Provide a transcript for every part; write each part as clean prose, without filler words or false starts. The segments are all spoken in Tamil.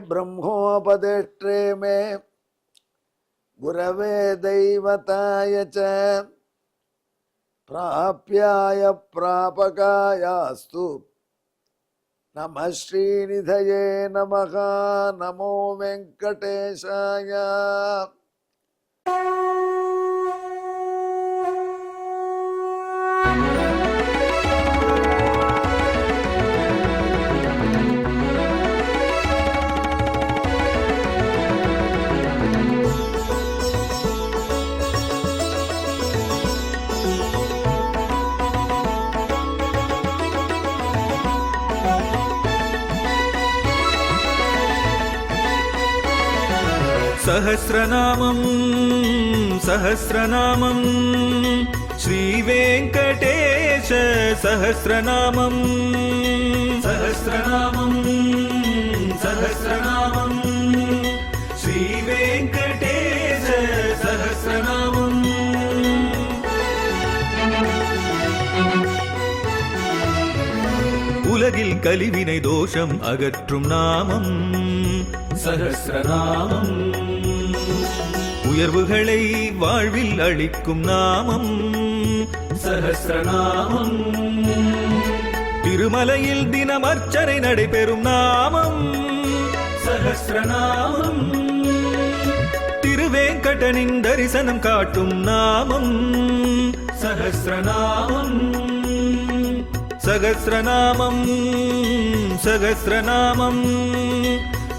ब्रह्मोपदेष्ट्रे मे गुरवे दैवताय च प्राप्याय प्रापकायास्तु नमः श्रीनिधये नमः। नमो वेंकटेशाय। सहस्रनामं सहस्रनामं श्रीवेङ्कटेश सहस्रनामं सहस्रनामं सहस्रनामं श्रीवेङ्कटेश सहस्रनामं। உலகில் கலிவினை தோஷம் அகற்றும் நாமம் சஹஸ்ரநாமம். உயர்வுகளை வாழ்வில் அளிக்கும் நாமம் சஹஸ்ரநாமம். திருமலையில் தினம் அர்ச்சனை நடைபெறும் நாமம் சஹஸ்ரநாமம். திருவேங்கடனின் தரிசனம் காட்டும் நாமம் சஹஸ்ரநாமம். சகஸ்ரநாமம் சகஸ்ரநாமம்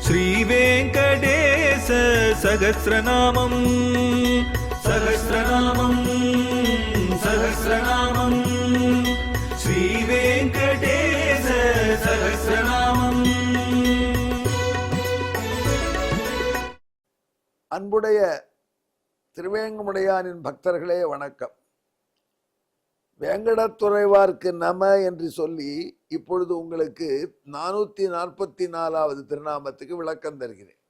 श्रीवेङ्कटेश सहस्रनामं सहस्रनामं सहस्रनामं श्रीवेङ्कटेश सहस्रनामं। அன்புடைய திருவேங்கமுடையானின் பக்தர்களே வணக்கம். வேங்கடத்துறைவார்க்கு நம என்று சொல்லி இப்பொழுது உங்களுக்கு 444வது திருநாமத்துக்கு விளக்கம் தருகிறேன்.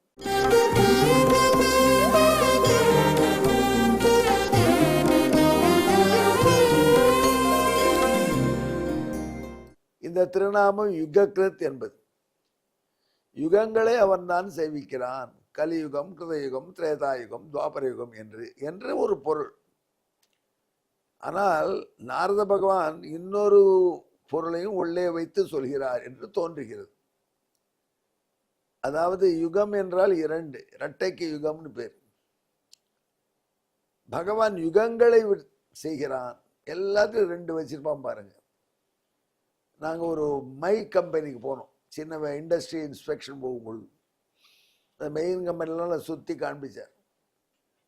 இந்த திருநாமம் யுககிருத் என்பது. யுகங்களை அவன் தான் சேவிக்கிறான். கலியுகம், கிருதயுகம், திரேதாயுகம், துவாபரயுகம் என்று ஒரு பொருள். ஆனால் நாரத பகவான் இன்னொரு பொருளையும் உள்ளே வைத்து சொல்கிறார் என்று தோன்றுகிறது. அதாவது யுகம் என்றால் 2, இரட்டைக்கு யுகம்னு பேர். பகவான் யுகங்களை செய்கிறான். எல்லாத்தையும் 2 வச்சிருப்பான் பாருங்க. நாங்க ஒரு மை கம்பெனிக்கு போனோம். சின்ன இண்டஸ்ட்ரி இன்ஸ்பெக்ஷன் போகும்பொழுது அந்த மெயின் கம்பெனிலாம் சுற்றி காண்பிச்சார்.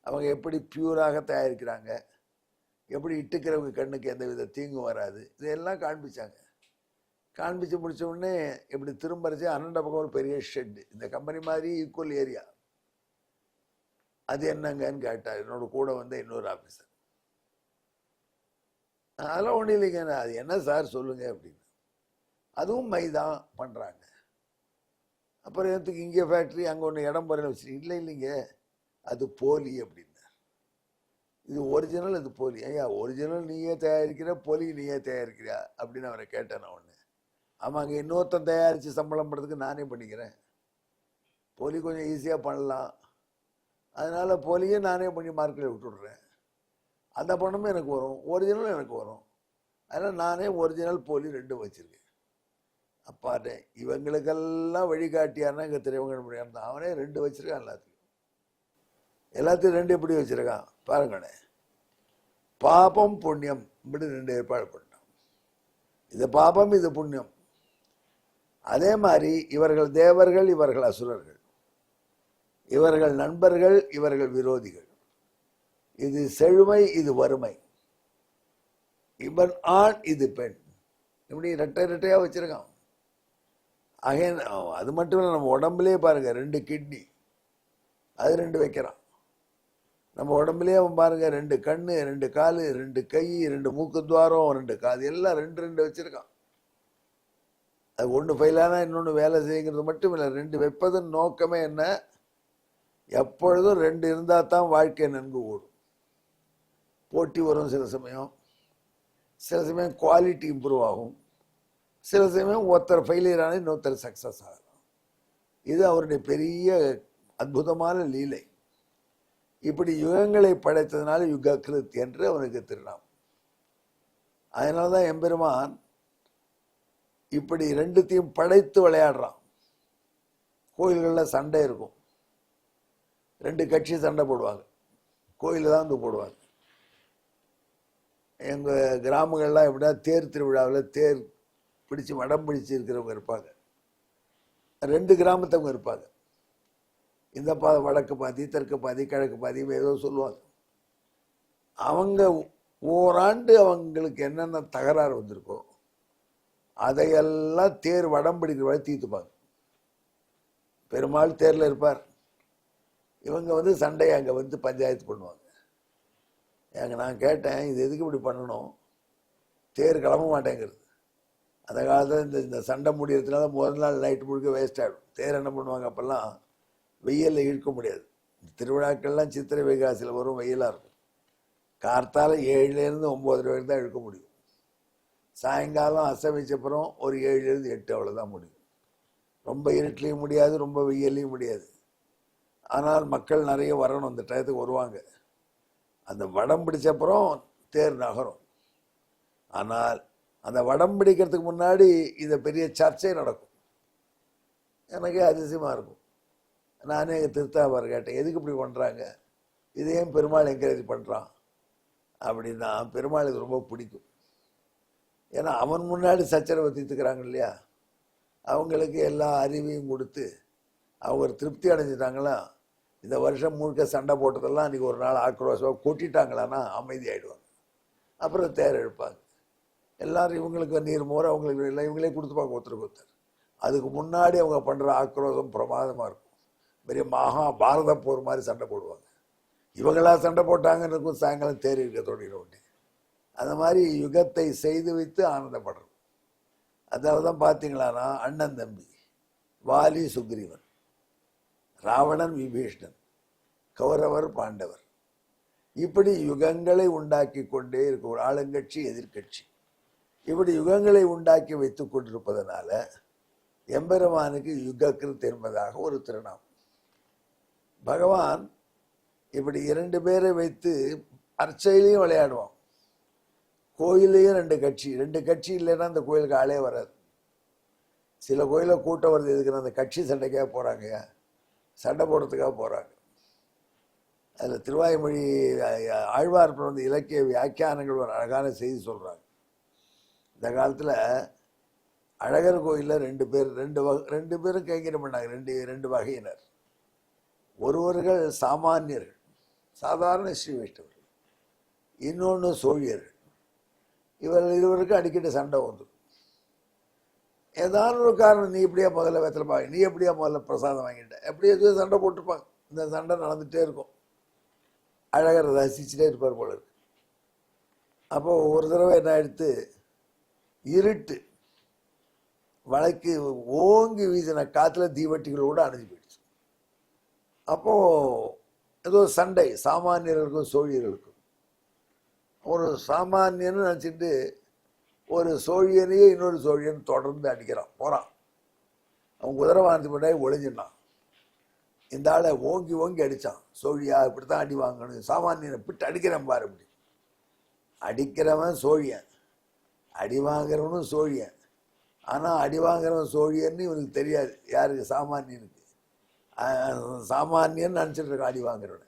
அவங்க எப்படி பியூராக தயாரிக்கிறாங்க, எப்படி இட்டுக்கிறவங்க கண்ணுக்கு எந்த வித தீங்கும் வராது, இதெல்லாம் காண்பிச்சாங்க. காண்பிச்சு முடிச்ச உடனே எப்படி திரும்பறச்சு அண்ணண்ட பக்கம் ஒரு பெரிய ஷெட், இந்த கம்பெனி மாதிரி ஈக்குவல் ஏரியா. அது என்னங்கன்னு கேட்டார் என்னோட கூட வந்த இன்னொரு ஆஃபீஸர். அதெல்லாம் ஒன்றும் இல்லைங்க, அது என்ன சார் சொல்லுங்க அப்படின்னு. அதுவும் மைதான் பண்ணுறாங்க. அப்புறம் எனக்கு இங்கே ஃபேக்ட்ரி அங்கே ஒன்று இடம் போகிற வச்சு இல்லைங்க அது போலி அப்படின்னு. இது ஒரிஜினல், அது போலி. ஐயா ஒரிஜினல் நீயே தயாரிக்கிற, போலி நீயே தயாரிக்கிறியா அப்படின்னு அவரை கேட்டேன் நான் ஒன்று. ஆமாங்க, இன்னொருத்தன் தயாரித்து சம்பளம் பண்ணுறதுக்கு நானே பண்ணிக்கிறேன். போலி கொஞ்சம் ஈஸியாக பண்ணலாம், அதனால் போலியே நானே பண்ணி மார்க்கெட்டில் விட்டுடுறேன். அந்த பணமும் எனக்கு வரும், ஒரிஜினலும் எனக்கு வரும். அதனால் நானே ஒரிஜினல் போலி 2 வச்சுருக்கேன். அப்பாட்டே இவங்களுக்கெல்லாம் வழிகாட்டியாருன்னா இங்கே திரைவங்க முடியாது. அவனே 2 வச்சுருக்கான். எல்லாத்தையும் 2 எப்படி வச்சிருக்கான் பாருங்கண்ணே. பாபம் புண்ணியம் இப்படி 2 ஏற்பாடு பண்ணான். இது பாபம், இது புண்ணியம். அதே மாதிரி இவர்கள் தேவர்கள், இவர்கள் அசுரர்கள், இவர்கள் நண்பர்கள், இவர்கள் விரோதிகள். இது செழுமை, இது வறுமை. இவன் ஆண், இது பெண். இப்படி ரெட்டையா வச்சிருக்கான். அது மட்டும் இல்லை, நம்ம உடம்புலேயே பாருங்க 2 கிட்னி, அது 2 வைக்கிறான். நம்ம உடம்புலேயே அவன் பாருங்க 2 கண்ணு, 2 காலு, 2 கை, 2 மூக்கு துவாரம், 2 காது, எல்லாம் 2 வச்சிருக்கான். அது ஒன்று ஃபெயிலானா இன்னொன்று வேலை செய்யுங்கிறது மட்டும் இல்லை. 2 வைப்பதன் நோக்கமே என்ன? எப்பொழுதும் 2 இருந்தால் தான் வாழ்க்கை நன்கு ஓடும். போட்டி வரும், சில சமயம் குவாலிட்டி இம்ப்ரூவ் ஆகும், சில சமயம் ஒருத்தர் ஃபெயிலியர் ஆனால் இன்னொருத்தர் சக்ஸஸ் ஆகலாம். இது அவருடைய பெரிய அற்புதமான லீலை. இப்படி யுகங்களை படைத்ததுனால யுககிருத் என்று அவனுக்கு திருநாமம். அதனால்தான் எம்பெருமான் இப்படி ரெண்டுத்தையும் படைத்து விளையாடுறான். கோயில்களில் சண்டை இருக்கும், ரெண்டு கட்சி சண்டை போடுவாங்க, கோயிலில் தான் வந்து போடுவாங்க. எங்கள் கிராமங்கள்லாம் எப்படின்னா தேர் திருவிழாவில் தேர் பிடிச்சி வடம் பிடிச்சி இருக்கிறவங்க இருப்பாங்க, ரெண்டு கிராமத்தவங்க இருப்பாங்க. இந்த வடக்கு பாதி, தெற்கு பாதி, கிழக்கு பாதி ஏதோ சொல்லுவாங்க. அவங்க ஓராண்டு அவங்களுக்கு என்னென்ன தகராறு வந்திருக்கோ அதையெல்லாம் தேர் வடம் பிடிக்கிற வரை தீர்த்துப்பாங்க. பெருமாள் தேரில் இருப்பார், இவங்க வந்து சண்டையை அங்கே வந்து பஞ்சாயத்து பண்ணுவாங்க. நான் கேட்டேன், இது எதுக்கு இப்படி பண்ணணும்? தேர் கிளம்ப மாட்டேங்கிறது. அந்த காலத்தில் இந்த சண்டை முடியறதுனால முதல் நாள் நைட்டு முழுக்க வேஸ்ட் ஆகிடும். தேர் என்ன பண்ணுவாங்க, அப்போல்லாம் வெயிலில் இழுக்க முடியாது. திருவிழாக்கள்லாம் சித்திரை வைகாசியில் வரும், வெயிலாக இருக்கும். கார்த்தால 7லேருந்து 9 வரைக்கும் தான் இழுக்க முடியும். சாயங்காலம் அசமிச்சப்புறம் ஒரு 7லேருந்து 8 அவ்வளோதான் முடியும். ரொம்ப இருட்டிலையும் முடியாது, ரொம்ப வெயிலையும் முடியாது. ஆனால் மக்கள் நிறைய வரணும், அந்த டயத்துக்கு வருவாங்க. அந்த வடம் பிடிச்சப்புறம் தேர் நகரும். ஆனால் அந்த வடம் பிடிக்கிறதுக்கு முன்னாடி இந்த பெரிய சர்ச்சை நடக்கும். எனக்கே அதிசயமாக இருக்கும். நானே திருத்தாவார் கேட்டேன், எதுக்கு இப்படி பண்ணுறாங்க, இதையும் பெருமாள் என்கரேஜ் பண்ணுறான் அப்படின்னா, பெருமாள் இது ரொம்ப பிடிக்கும். ஏன்னா அவன் முன்னாடி சச்சரவை தீர்த்துக்கிறாங்க இல்லையா, அவங்களுக்கு எல்லா அறிவையும் கொடுத்து அவங்க திருப்தி அடைஞ்சிட்டாங்களா. இந்த வருஷம் முழுக்க சண்டை போட்டதெல்லாம் அன்றைக்கி ஒரு நாள் ஆக்ரோஷமாக கொட்டிட்டாங்களான்னா அமைதி ஆகிடுவாங்க. அப்புறம் தேர் எழுப்பாங்க. எல்லோரும் இவங்களுக்கு நீர் மோர் அவங்களுக்கு இல்லை, இவங்களே கொடுத்துப்பாங்க ஒருத்தருக்கு ஒருத்தர். அதுக்கு முன்னாடி அவங்க பண்ணுற ஆக்ரோஷம் பிரமாதமாக இருக்கும். பெரிய பாரத போர் மாதிரி சண்டை போடுவாங்க. இவங்களா சண்டை போட்டாங்கன்னு இருக்கும், சாயங்காலம் தேர் இருக்க தொடங்கிட உடனே. அந்த மாதிரி யுகத்தை செய்து வைத்து ஆனந்தப்படுறோம். அதாவது தான் பார்த்தீங்களான்னா, அண்ணன் தம்பி வாலி சுக்ரீவன், ராவணன் விபீஷ்ணன், கௌரவர் பாண்டவர், இப்படி யுகங்களை உண்டாக்கி கொண்டே இருக்க ஒரு ஆளுங்கட்சி எதிர்கட்சி, இப்படி யுகங்களை உண்டாக்கி வைத்து கொண்டிருப்பதனால எம்பெருமானுக்கு யுககிருத் என்பதாக ஒரு திருநாமம். பகவான் இப்படி 2 பேரை வைத்து அர்ச்சையிலையும் விளையாடுவான். கோயிலையும் 2 கட்சி இல்லைன்னா அந்த கோயிலுக்கு ஆளே வராது. சில கோயிலில் கூட்டம் வருது, எதுக்குன்னா அந்த கட்சி சண்டைக்காக போகிறாங்க, சண்டை போடுறதுக்காக போகிறாங்க. அதில் திருவாய்மொழி ஆழ்வார் பிறந்த இலக்கிய வியாக்கியானங்கள் ஒரு அழகான செய்தி சொல்கிறாங்க. இந்த காலத்தில் அழகர் கோயிலில் 2 பேர், 2 பேரும் கைங்கரியம் பண்ணாங்க. 2 வகையினர். ஒருவர்கள் சாமானியர்கள், சாதாரண ஸ்ரீ வைஷ்ணவர்கள். இன்னொன்று சோழியர்கள். இவர்கள் இருவருக்கும் அடிக்கடி சண்டை வந்துடும். ஏதாவது ஒரு காரணம், நீ எப்படியா முதல்ல வெத்தலை பாங்க, நீ எப்படியா முதல்ல பிரசாதம் வாங்கிட்ட, எப்படியா சண்டை போட்டுருப்பாங்க. இந்த சண்டை நடந்துகிட்டே இருக்கும். அழகர் ரசிச்சுட்டே இருப்பார் போல இருக்கு. அப்போ ஒரு தடவை என்ன எடுத்து, இருட்டு வழக்கு ஓங்கி வீசின காற்றுல தீவட்டிகளோடு அணைஞ்சு போயிடுச்சு. அப்போது ஏதோ சண்டை சாமானியர்களுக்கும் சோழியர்களுக்கும். ஒரு சாமானியன்னு நினச்சிட்டு ஒரு சோழியனையே இன்னொரு சோழியன் தொடர்ந்து அடிக்கிறான், போகிறான். அவன் குதிரை வாங்கி முன்னாடி ஒளிஞ்சிடனான். இந்த ஆளை ஓங்கி ஓங்கி அடித்தான். சோழியா இப்படி தான் அடி வாங்கணும், சாமானியனை பிட்டு அடிக்கிறேன் பாரு. அப்படி அடிக்கிறவன் சோழியன், அடி வாங்குறவனும் சோழியன். ஆனால் அடி வாங்குறவன் சோழியன்னு இவனுக்கு தெரியாது. யாருக்கு? சாமானியனுக்கு. சாமானியன்னு நினச்சிட்டு இருக்கான் அடி வாங்குறவனை.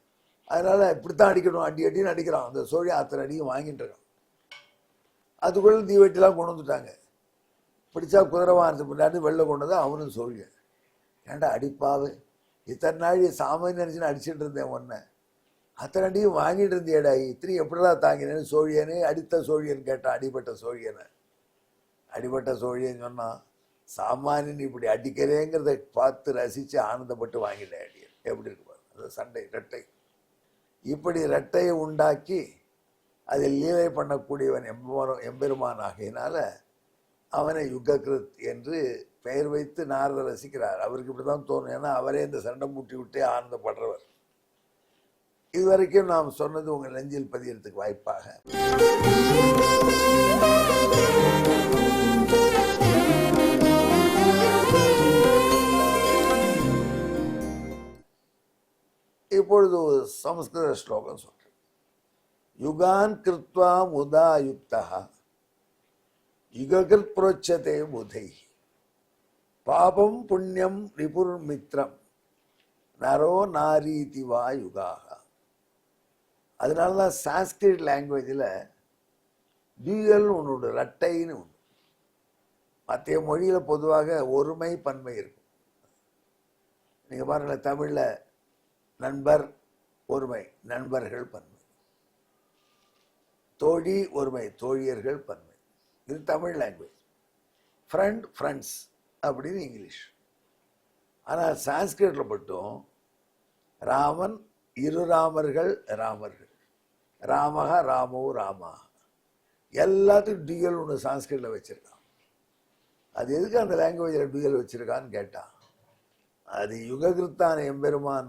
அதனால் இப்படித்தான் அடிக்கணும், அடின்னு அடிக்கிறான். அந்த சோழி அத்தனை அடியும் வாங்கிட்டு இருக்கான். அதுக்குள்ளே தீவட்டிலாம் கொண்டு வந்துட்டாங்க. பிடிச்சா குதிரை வாரத்துக்கு முன்னாடி வெளில கொண்டு வந்து அவனும் சோழியன். ஏன்டா அடிப்பாவு, இத்தனை நாள் சாமானியன் நினச்சின்னு அடிச்சுட்டு இருந்தேன் ஒன்றை, அத்தனை அடியும் வாங்கிட்டு இருந்தியடா, இத்தனை எப்படிதான் தாங்கினேன்னு சோழியனே அடித்த சோழியன் கேட்டான். அடிபட்ட சோழியனை. அடிபட்ட சோழியன் சொன்னான், சாமானியன் இப்படி அடிக்கிறேங்கிறத பார்த்து ரசித்து ஆனந்தப்பட்டு வாங்கிட்டேன் அடியன். எப்படி இருக்கு பாரு அந்த சண்டை, ரெட்டை. இப்படி ரெட்டையை உண்டாக்கி அதில் லீலை பண்ணக்கூடியவன் எம்பெருமான் ஆகையினால அவனை யுககிருத் என்று பெயர் வைத்து நாரதர் ரசிக்கிறார். அவருக்கு இப்படி தான் தோணும். ஏன்னா அவரே இந்த சண்டை மூட்டி விட்டே ஆனந்தப்படுறவர். இதுவரைக்கும் நாம் சொன்னது உங்கள் நெஞ்சில் பதியறதுக்கு வாய்ப்பாக சமஸ்கிருத ஸ்லோகம் சொல்றேன். யுகான் கிருத்வா முதா யுக்தா யுககிருத் புரோச்சதே புதை பாபம் புண்ணியம் ரிபுர் மித்ரம் நரோ நாரீதி வா யுகாக. அதனால தான் சான்ஸ்கிரிட் லாங்குவேஜில் டியூயல் ஒன்று ரட்டைன்னு ஒன்று. மற்ற மொழியில் பொதுவாக ஒருமை பன்மை இருக்கும். நீங்கள் பாருங்கள், தமிழில் நண்பர் ஒருமை, நண்பர்கள் பன்மை. தோழி ஒருமை, தோழியர்கள் பன்மை. இது தமிழ் லாங்குவேஜ். ஃப்ரெண்ட், ஃப்ரெண்ட்ஸ் அப்படின்னு இங்கிலீஷ். ஆனால் சான்ஸ்கிரிட்டில் மட்டும் ராமன், இரு ராமர்கள், ராமர்கள், ராமக, ராமோ, ராமா, எல்லாத்துக்கும் டியூயல் ஒன்று சான்ஸ்கிரிட்டில் வச்சுருக்கான். அது எதுக்கு அந்த லாங்குவேஜில் டியூயல் வச்சுருக்கான்னு கேட்டான். அது யுககிருத்தான எம்பெருமான்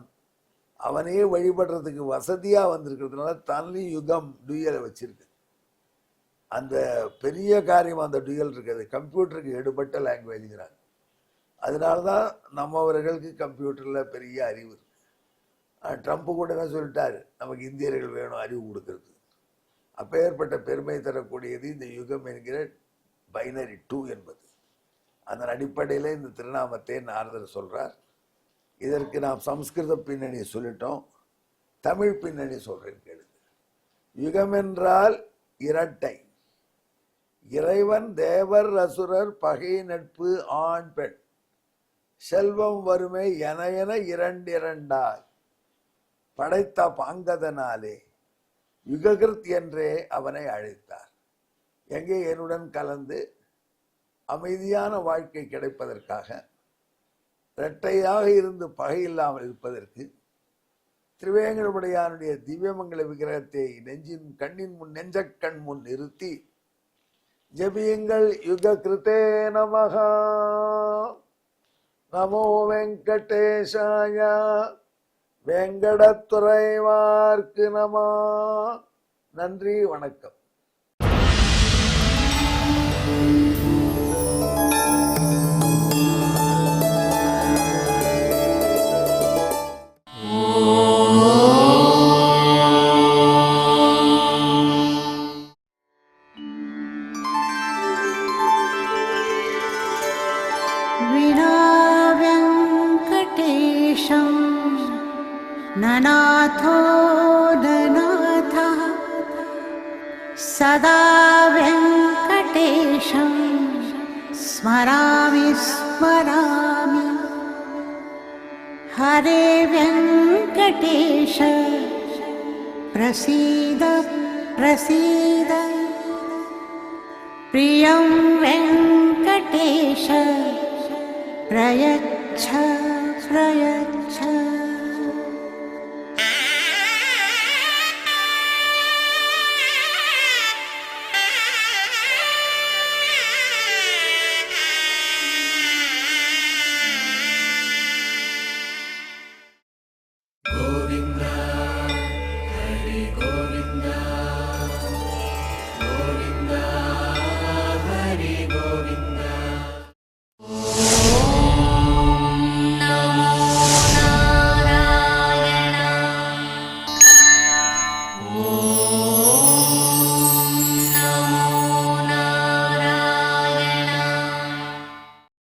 அவனே வழிபடுறதுக்கு வசதியாக வந்திருக்கிறதுனால தனி யுகம் டியூயலை வச்சிருக்கு. அந்த பெரிய காரியம் அந்த டியூயல் இருக்குது. கம்ப்யூட்டருக்கு எடுபட்ட லாங்குவேஜுங்கிறாங்க. அதனால தான் நம்மவர்களுக்கு கம்ப்யூட்டரில் பெரிய அறிவு இருக்கு. ட்ரம்ப் கூட என்ன சொல்லிட்டாரு, நமக்கு இந்தியர்கள் வேணும் அறிவு கொடுக்கறது. அப்போ ஏற்பட்ட பெருமை தரக்கூடியது இந்த யுகம் என்கிற பைனரி 2 என்பது. அதன் அடிப்படையில் இந்த திருநாமத்தை நாரதர் சொல்றார். இதற்கு நாம் சம்ஸ்கிருத பின்னணி சொல்லிட்டோம், தமிழ் பின்னணி சொல்றேன் கேளுங்க. யுகம் என்றால் இரட்டை. இறைவன், தேவர், அசுரர், பகை, நட்பு, ஆண், பெண், செல்வம், வறுமை என இரண்டிரண்டாய் படைத்த பாங்கதனாலே யுககிருத் என்றே அவனை அழைத்தார். எங்கே என்னுடன் கலந்து அமைதியான வாழ்க்கை கிடைப்பதற்காக, இரட்டையாக இருந்து பகை இல்லாமல் இருப்பதற்கு, திருவேங்கடமுடையானுடைய திவ்யமங்கல விக்கிரகத்தை கண்ணின் முன், நெஞ்சக்கண் முன் நிறுத்தி ஜபியுங்கள். யுக கிருத்தே நமஹா. நமோ வெங்கடேஷாய. வெங்கடத்துறைவார்க்கு நம. நன்றி, வணக்கம். ननाथो ननाथः सदा वेङ्कटेशं स्मरामि स्मरामि. हरे वेङ्कटेश प्रसीद प्रसीद. प्रियं वेङ्कटेश प्रयच्छ प्रयच्छ.